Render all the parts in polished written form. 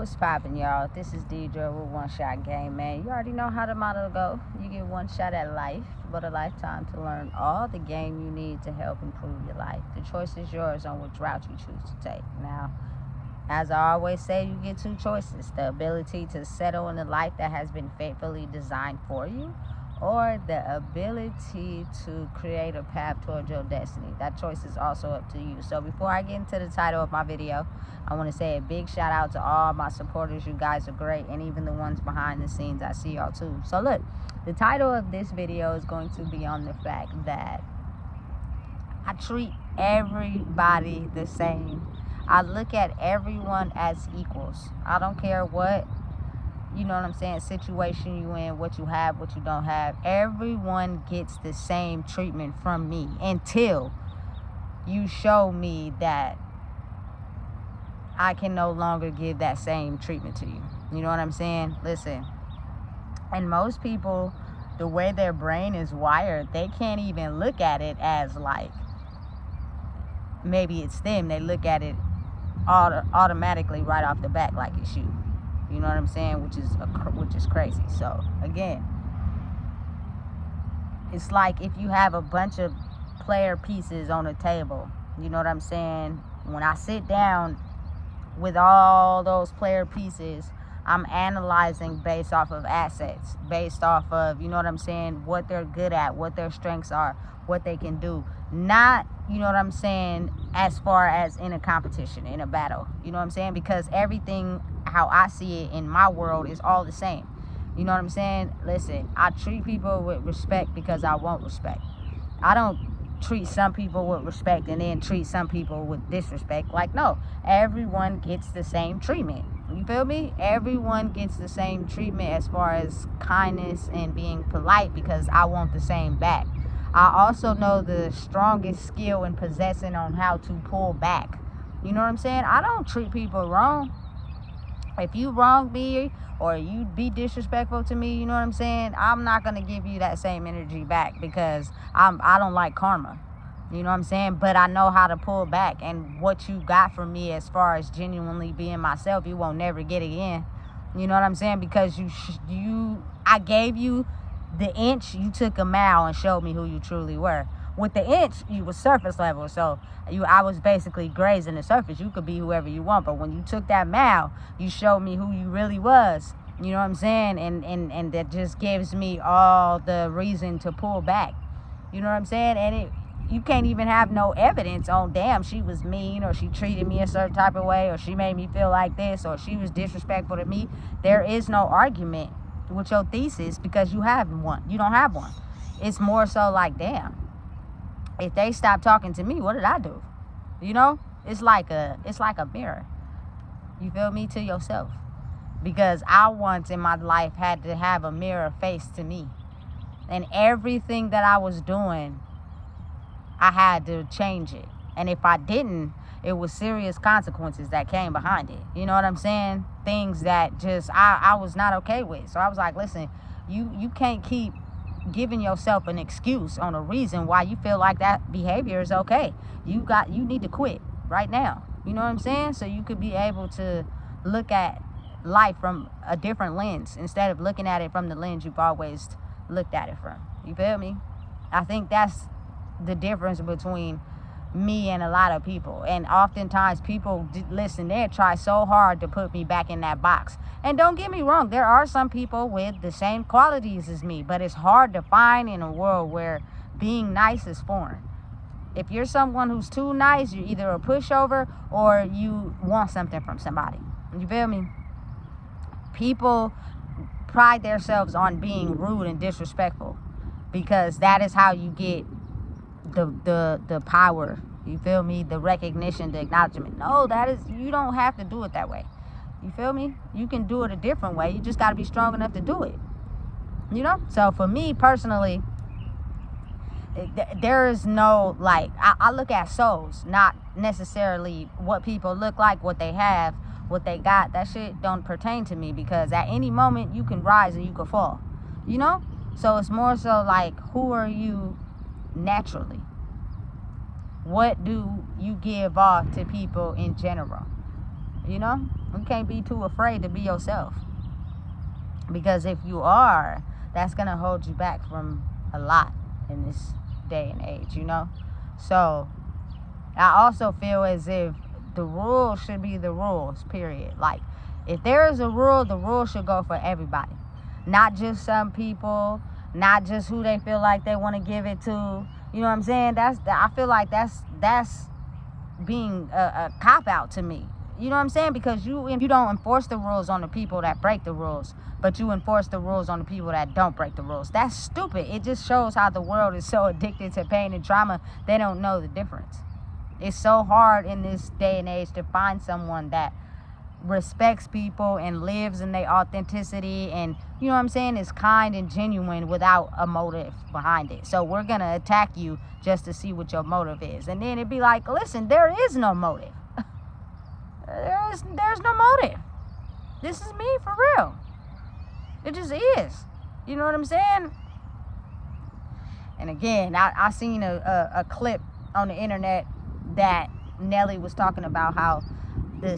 What's poppin', y'all? This is Deidre with One Shot Game, man. You already know how the motto go. You get one shot at life, but a lifetime to learn all the game you need to help improve your life. The choice is yours on which route you choose to take. Now, as I always say, you get two choices: the ability to settle in a life that has been faithfully designed for you, or the ability to create a path towards your destiny. That choice is also up to you. So before I get into the title of my video, I want to say a big shout out to all my supporters. You guys are great, and even the ones behind the scenes, I see y'all too. So look, the title of this video is going to be on the fact that I treat everybody the same. I look at everyone as equals. I don't care what, you know what I'm saying, situation you in, what you have, what you don't have. Everyone gets the same treatment from me until you show me that I can no longer give that same treatment to you. You know what I'm saying? Listen, and most people, the way their brain is wired, they can't even look at it as like, maybe it's them. They look at it automatically right off the bat like it's you. You know what I'm saying? Which is crazy. So again, it's like if you have a bunch of player pieces on a table. You know what I'm saying? When I sit down with all those player pieces, I'm analyzing based off of assets, based off of, you know what I'm saying, what they're good at, what their strengths are, what they can do. Not, you know what I'm saying, as far as in a competition, in a battle. You know what I'm saying? Because everything, how I see it in my world, is all the same. You know what I'm saying? Listen, I treat people with respect because I want respect. I don't treat some people with respect and then treat some people with disrespect. Like, no, everyone gets the same treatment. You feel me? Everyone gets the same treatment as far as kindness and being polite, because I want the same back. I also know the strongest skill in possessing on how to pull back. You know what I'm saying? I don't treat people wrong. If you wrong me or you be disrespectful to me, you know what I'm saying, I'm not going to give you that same energy back, because I don't like karma. You know what I'm saying? But I know how to pull back, and what you got from me as far as genuinely being myself, you won't never get again. You know what I'm saying? Because I gave you the inch, you took a mile and showed me who you truly were. With the inch, you was surface level, so I was basically grazing the surface. You could be whoever you want, but when you took that mile, you showed me who you really was. You know what I'm saying? And that just gives me all the reason to pull back. You know what I'm saying? And you can't even have no evidence on, damn, she was mean, or she treated me a certain type of way, or she made me feel like this, or she was disrespectful to me. There is no argument with your thesis, because you have one. You don't have one. It's more so like, damn, if they stop talking to me, what did I do? You know, it's like a mirror. You feel me? To yourself. Because I once in my life had to have a mirror face to me, and everything that I was doing, I had to change it. And if I didn't, it was serious consequences that came behind it. You know what I'm saying? Things that just I was not okay with. So I was like, listen, you can't keep giving yourself an excuse on a reason why you feel like that behavior is okay. You need to quit right now. You know what I'm saying? So you could be able to look at life from a different lens, instead of looking at it from the lens you've always looked at it from. You feel me? I think that's the difference between me and a lot of people. And oftentimes people, listen, they try so hard to put me back in that box. And don't get me wrong, there are some people with the same qualities as me, but it's hard to find in a world where being nice is foreign. If you're someone who's too nice, you're either a pushover or you want something from somebody. You feel me? People pride themselves on being rude and disrespectful, because that is how you get the power. You feel me? The recognition, the acknowledgement. No, you don't have to do it that way. You feel me? You can do it a different way. You just got to be strong enough to do it. You know? So for me personally, there is no, like, I look at souls, not necessarily what people look like, what they have, what they got. That shit don't pertain to me, because at any moment you can rise and you can fall. You know? So it's more so like, who are you naturally? What do you give off to people in general? You know? You can't be too afraid to be yourself. Because if you are, that's going to hold you back from a lot in this day and age, you know? So I also feel as if the rules should be the rules, period. Like, if there is a rule, the rule should go for everybody. Not just some people, not just who they feel like they want to give it to. You know what I'm saying? I feel like that's being a cop-out to me. You know what I'm saying? Because if you don't enforce the rules on the people that break the rules, but you enforce the rules on the people that don't break the rules, that's stupid. It just shows how the world is so addicted to pain and trauma, they don't know the difference. It's so hard in this day and age to find someone that respects people and lives in their authenticity and, you know what I'm saying, is kind and genuine without a motive behind it. So we're going to attack you just to see what your motive is. And then it'd be like, listen, there is no motive. There's no motive. This is me for real. It just is. You know what I'm saying? And again, I seen a clip on the internet that Nelly was talking about how the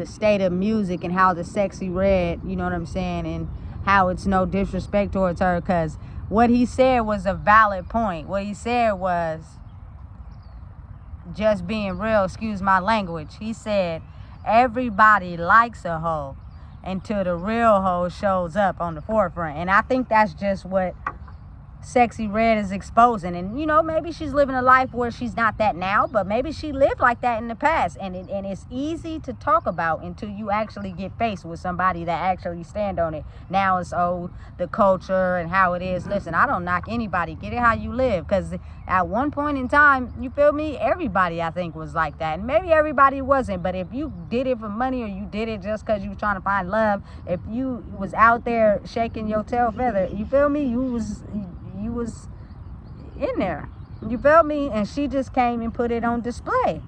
state of music and how the Sexy Red, you know what I'm saying, and how it's no disrespect towards her, because what he said was a valid point. What he said was, just being real, excuse my language, he said everybody likes a hoe until the real hoe shows up on the forefront. And I think that's just what Sexy Red is exposing. And, you know, maybe she's living a life where she's not that now, but maybe she lived like that in the past. And it's easy to talk about until you actually get faced with somebody that actually stand on it. Now it's, the culture and how it is. Listen, I don't knock anybody. Get it how you live. Because at one point in time, you feel me, everybody, I think, was like that. And maybe everybody wasn't. But if you did it for money, or you did it just because you were trying to find love, if you was out there shaking your tail feather, you feel me, you was in there, you feel me? And she just came and put it on display,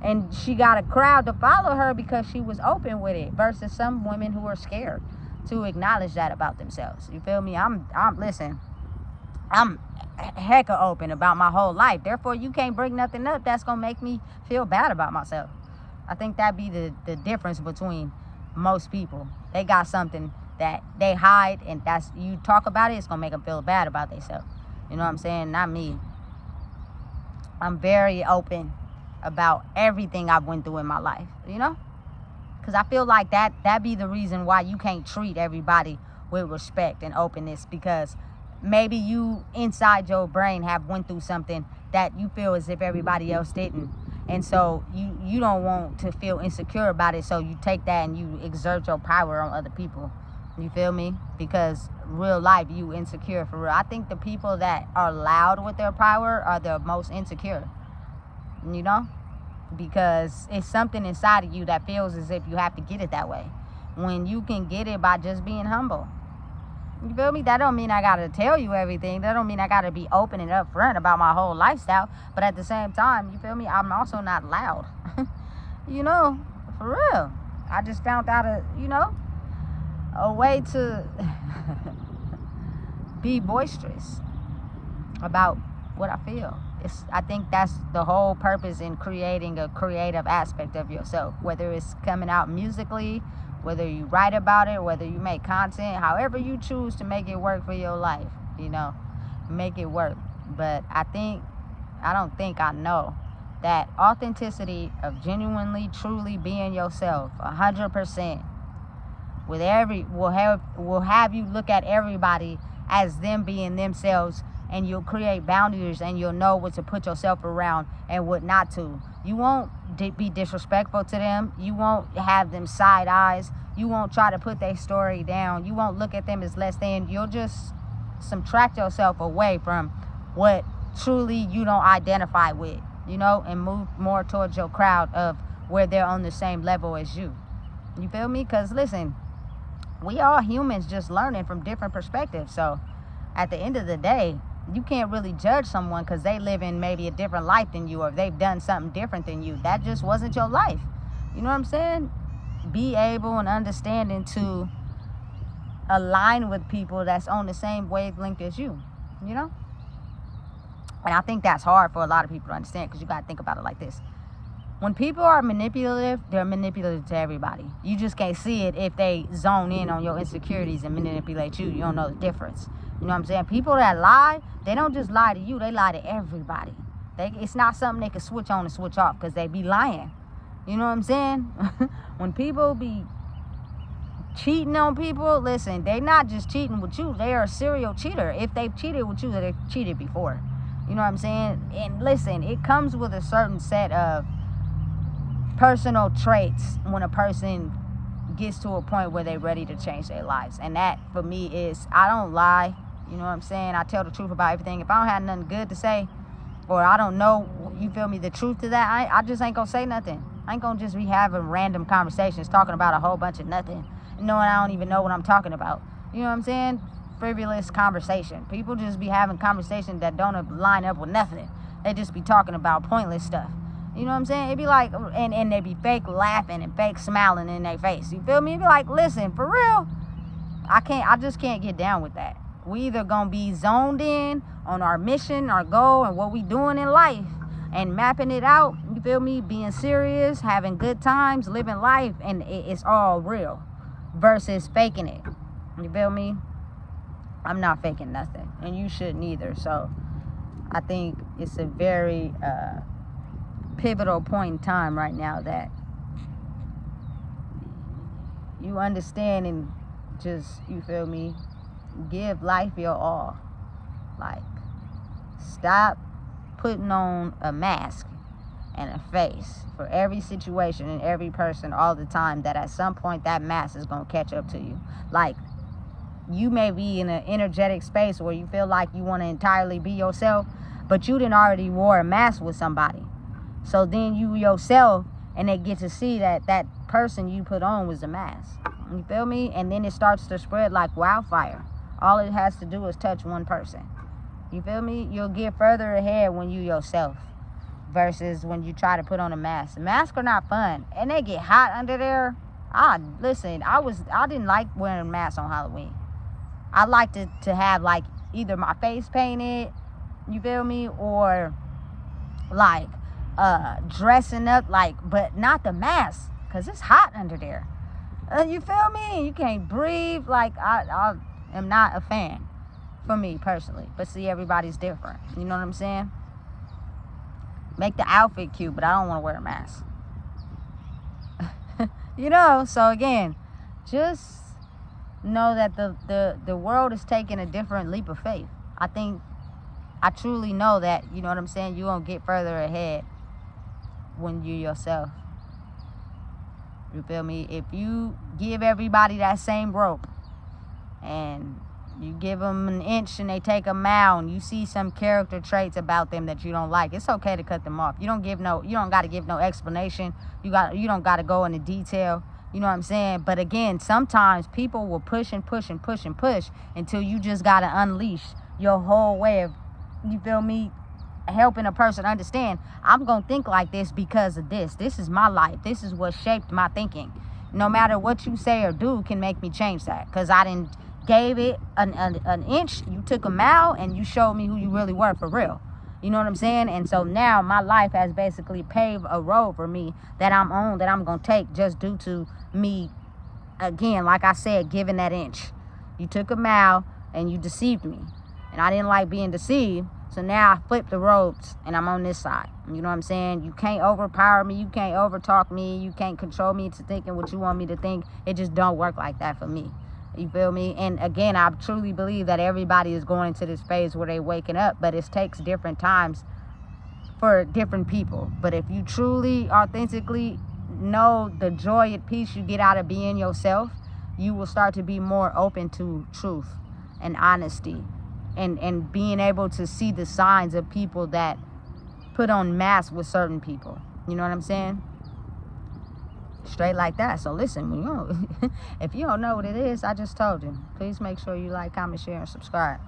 and she got a crowd to follow her because she was open with it, versus some women who are scared to acknowledge that about themselves. You feel me? I'm hecka open about my whole life, therefore you can't bring nothing up that's gonna make me feel bad about myself. I think that be the difference between most people. They got something that they hide, and that's, you talk about it, it's gonna make them feel bad about themselves. You know what I'm saying? Not me. I'm very open about everything I've went through in my life, you know? Because I feel like that be the reason why you can't treat everybody with respect and openness, because maybe you inside your brain have went through something that you feel as if everybody else didn't. And so you don't want to feel insecure about it, so you take that and you exert your power on other people. You feel me? Because real life, you insecure for real. I think the people that are loud with their power are the most insecure, you know? Because it's something inside of you that feels as if you have to get it that way, when you can get it by just being humble. You feel me? That don't mean I gotta tell you everything. That don't mean I gotta be open and upfront about my whole lifestyle. But at the same time, you feel me, I'm also not loud. You know, for real. I just found out a way to be boisterous about what I feel. I think that's the whole purpose in creating a creative aspect of yourself, whether it's coming out musically, whether you write about it, whether you make content, however you choose to make it work for your life, you know, make it work. But I know that authenticity of genuinely, truly being yourself, 100%, will have you look at everybody as them being themselves, and you'll create boundaries, and you'll know what to put yourself around and what not to. You won't be disrespectful to them. You won't have them side eyes. You won't try to put their story down. You won't look at them as less than. You'll just subtract yourself away from what truly you don't identify with, you know, and move more towards your crowd of where they're on the same level as you. You feel me? Because listen, we all humans just learning from different perspectives. So at the end of the day, you can't really judge someone because they live in maybe a different life than you, or if they've done something different than you. That just wasn't your life. You know what I'm saying? Be able and understanding to align with people that's on the same wavelength as you, you know? And I think that's hard for a lot of people to understand, because you got to think about it like this. When people are manipulative, they're manipulative to everybody. You just can't see it if they zone in on your insecurities and manipulate you. You don't know the difference. You know what I'm saying? People that lie, they don't just lie to you, they lie to everybody. It's not something they can switch on and switch off because they be lying. You know what I'm saying? When people be cheating on people, listen, they not just cheating with you, they are a serial cheater. If they've cheated with you, they've cheated before. You know what I'm saying? And listen, it comes with a certain set of personal traits when a person gets to a point where they're ready to change their lives. And that for me is, I don't lie. You know what I'm saying? I tell the truth about everything. If I don't have nothing good to say, or I don't know, you feel me, the truth to that, I just ain't gonna say nothing. I ain't gonna just be having random conversations talking about a whole bunch of nothing, knowing I don't even know what I'm talking about. You know what I'm saying? Frivolous conversation. People just be having conversations that don't line up with nothing. They just be talking about pointless stuff. You know what I'm saying? It be like, and they be fake laughing and fake smiling in their face. You feel me? It be like, listen, for real, I just can't get down with that. We either gonna be zoned in on our mission, our goal, and what we doing in life, and mapping it out, you feel me, being serious, having good times, living life, and it's all real, versus faking it. You feel me? I'm not faking nothing, and you shouldn't either. So I think it's a very pivotal point in time right now that you understand and just, you feel me, give life your all. Like, stop putting on a mask and a face for every situation and every person all the time, that at some point that mask is going to catch up to you. Like, you may be in an energetic space where you feel like you want to entirely be yourself, but you done already wore a mask with somebody. So then you yourself, and they get to see that that person you put on was a mask. You feel me? And then it starts to spread like wildfire. All it has to do is touch one person. You feel me? You'll get further ahead when you yourself, versus when you try to put on a mask. Masks are not fun, and they get hot under there. Listen, I didn't like wearing masks on Halloween. I liked to have like either my face painted, you feel me, or like dressing up, like, but not the mask, because it's hot under there. You feel me? You can't breathe. Like, I am not a fan, for me personally. But see, everybody's different. You know what I'm saying? Make the outfit cute, but I don't want to wear a mask. You know, so again, just know that the world is taking a different leap of faith. I truly know that, you know what I'm saying, you're going to get further ahead when you yourself. You feel me? If you give everybody that same rope, and you give them an inch and they take a mile, and you see some character traits about them that you don't like, it's okay to cut them off. You don't got to give no explanation. You don't got to go into detail. You know what I'm saying? But again, sometimes people will push and push and push and push until you just got to unleash your whole way of, you feel me, helping a person understand, I'm going to think like this because of this. This is my life. This is what shaped my thinking. No matter what you say or do can make me change that, because I didn't gave it an inch, you took a mile, and you showed me who you really were for real. You know what I'm saying? And so now my life has basically paved a road for me that I'm on, that I'm going to take, just due to me, again, like I said, giving that inch. You took a mile and you deceived me, and I didn't like being deceived. So now I flipped the ropes and I'm on this side. You know what I'm saying? You can't overpower me. You can't overtalk me. You can't control me into thinking what you want me to think. It just don't work like that for me. You feel me? And again, I truly believe that everybody is going into this phase where they waking up, but it takes different times for different people. But if you truly, authentically know the joy and peace you get out of being yourself, you will start to be more open to truth and honesty. And being able to see the signs of people that put on masks with certain people. You know what I'm saying? Straight like that. So listen, if you don't know what it is, I just told you. Please make sure you like, comment, share, and subscribe.